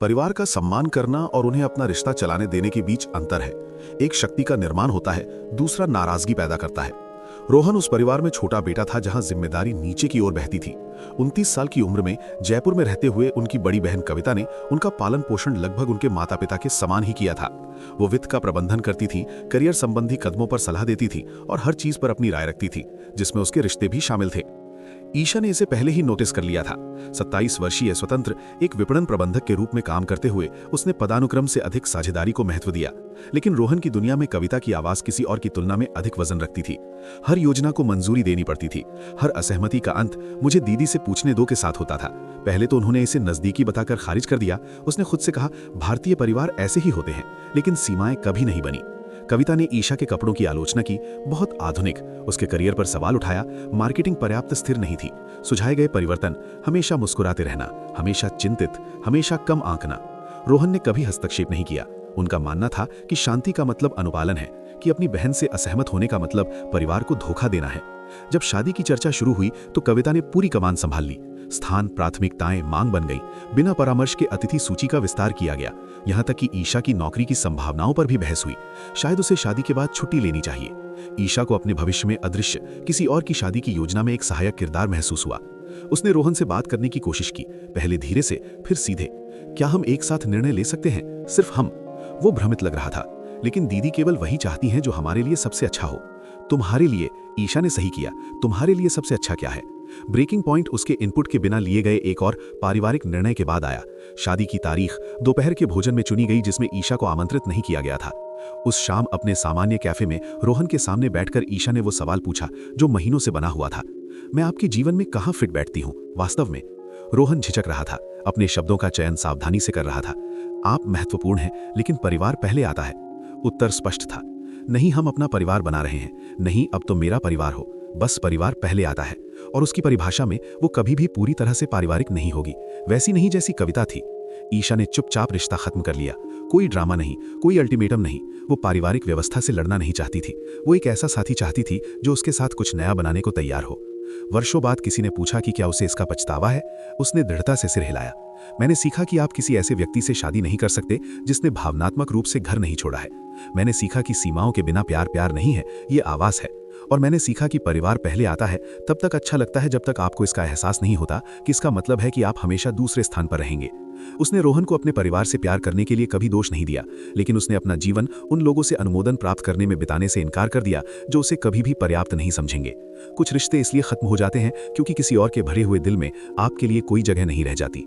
परिवार का सम्मान करना और उन्हें अपना रिश्ता चलाने देने के बीच अंतर है। एक शक्ति का निर्माण होता है, दूसरा नाराजगी पैदा करता है। रोहन उस परिवार में छोटा बेटा था जहां जिम्मेदारी नीचे की ओर बहती थी। 29 साल की उम्र में जयपुर में रहते हुए उनकी बड़ी बहन कविता ने उनका पालन पोषण लगभग उनके माता पिता के समान ही किया था। वो वित्त का प्रबंधन करती थी, करियर संबंधी कदमों पर सलाह देती थी और हर चीज पर अपनी राय रखती थी, जिसमें उसके रिश्ते भी शामिल थे। ईशा ने इसे पहले ही नोटिस कर लिया था। 27 वर्षीय स्वतंत्र एक विपणन प्रबंधक के रूप में काम करते हुए उसने पदानुक्रम से अधिक साझेदारी को महत्व दिया। लेकिन रोहन की दुनिया में कविता की आवाज किसी और की तुलना में अधिक वजन रखती थी। हर योजना को मंजूरी देनी पड़ती थी। हर असहमति का अंत मुझे दीदी से पूछने दो के साथ होता था। पहले तो उन्होंने इसे नजदीकी बताकर खारिज कर दिया। उसने खुद से कहा, भारतीय परिवार ऐसे ही होते हैं, लेकिन सीमाएं कभी नहीं बनी। कविता ने ईशा के कपड़ों की आलोचना की, बहुत आधुनिक। उसके करियर पर सवाल उठाया, मार्केटिंग पर्याप्त स्थिर नहीं थी। सुझाए गए परिवर्तन, हमेशा मुस्कुराते रहना, हमेशा चिंतित, हमेशा कम आंकना। रोहन ने कभी हस्तक्षेप नहीं किया। उनका मानना था कि शांति का मतलब अनुपालन है, कि अपनी बहन से असहमत होने का मतलब परिवार को धोखा देना है। जब शादी की चर्चा शुरू हुई तो कविता ने पूरी कमान संभाल ली। स्थान, प्राथमिकताएं, मांग बन गई। बिना परामर्श के अतिथि सूची का विस्तार किया गया। यहां तक कि ईशा की नौकरी की संभावनाओं पर भी बहस हुई। शायद उसे शादी के बाद छुट्टी लेनी चाहिए। ईशा को अपने भविष्य में अदृश्य किसी और की शादी की योजना में एक सहायक किरदार महसूस हुआ। उसने रोहन से बात करने की कोशिश की, पहले धीरे से, फिर सीधे। क्या हम एक साथ निर्णय ले सकते हैं, सिर्फ हम? वो भ्रमित लग रहा था। लेकिन दीदी केवल वही चाहती हैं जो हमारे लिए सबसे अच्छा हो। तुम्हारे लिए, ईशा ने सही किया, तुम्हारे लिए सबसे अच्छा क्या है? ब्रेकिंग पॉइंट उसके इनपुट के बिना लिए गए एक और पारिवारिक निर्णय के बाद आया। शादी की तारीख दोपहर के भोजन में चुनी गई, जिसमें ईशा को आमंत्रित नहीं किया गया था। उस शाम अपने सामान्य कैफे में रोहन के सामने बैठकर ईशा ने वो सवाल पूछा जो महीनों से बना हुआ था, मैं आपके जीवन में कहाँ फिट बैठती हूँ वास्तव में? रोहन झिझक रहा था, अपने शब्दों का चयन सावधानी से कर रहा था। आप महत्वपूर्ण हैं, लेकिन परिवार पहले आता है। उत्तर स्पष्ट था, नहीं, हम अपना परिवार बना रहे हैं। नहीं, अब तो मेरा परिवार हो। बस परिवार पहले आता है, और उसकी परिभाषा में वो कभी भी पूरी तरह से पारिवारिक नहीं होगी, वैसी नहीं जैसी कविता थी। ईशा ने चुपचाप रिश्ता खत्म कर लिया। कोई ड्रामा नहीं, कोई अल्टीमेटम नहीं। वो पारिवारिक व्यवस्था से लड़ना नहीं चाहती थी। वो एक ऐसा साथी चाहती थी जो उसके साथ कुछ नया बनाने को तैयार हो। वर्षों बाद किसी ने पूछा कि क्या उसे इसका पछतावा है? उसने दृढ़ता से सिर हिलाया। मैंने सीखा कि आप किसी ऐसे व्यक्ति से शादी नहीं कर सकते जिसने भावनात्मक रूप से घर नहीं छोड़ा है। मैंने सीखा कि सीमाओं के बिना प्यार प्यार नहीं है, ये आवाज है। और मैंने सीखा कि परिवार पहले आता है तब तक अच्छा लगता है जब तक आपको इसका एहसास नहीं होता कि इसका मतलब है कि आप हमेशा दूसरे स्थान पर रहेंगे। उसने रोहन को अपने परिवार से प्यार करने के लिए कभी दोष नहीं दिया, लेकिन उसने अपना जीवन उन लोगों से अनुमोदन प्राप्त करने में बिताने से इनकार कर दिया जो उसे कभी भी पर्याप्त नहीं समझेंगे। कुछ रिश्ते इसलिए खत्म हो जाते हैं क्योंकि किसी और के भरे हुए दिल में आपके लिए कोई जगह नहीं रह जाती।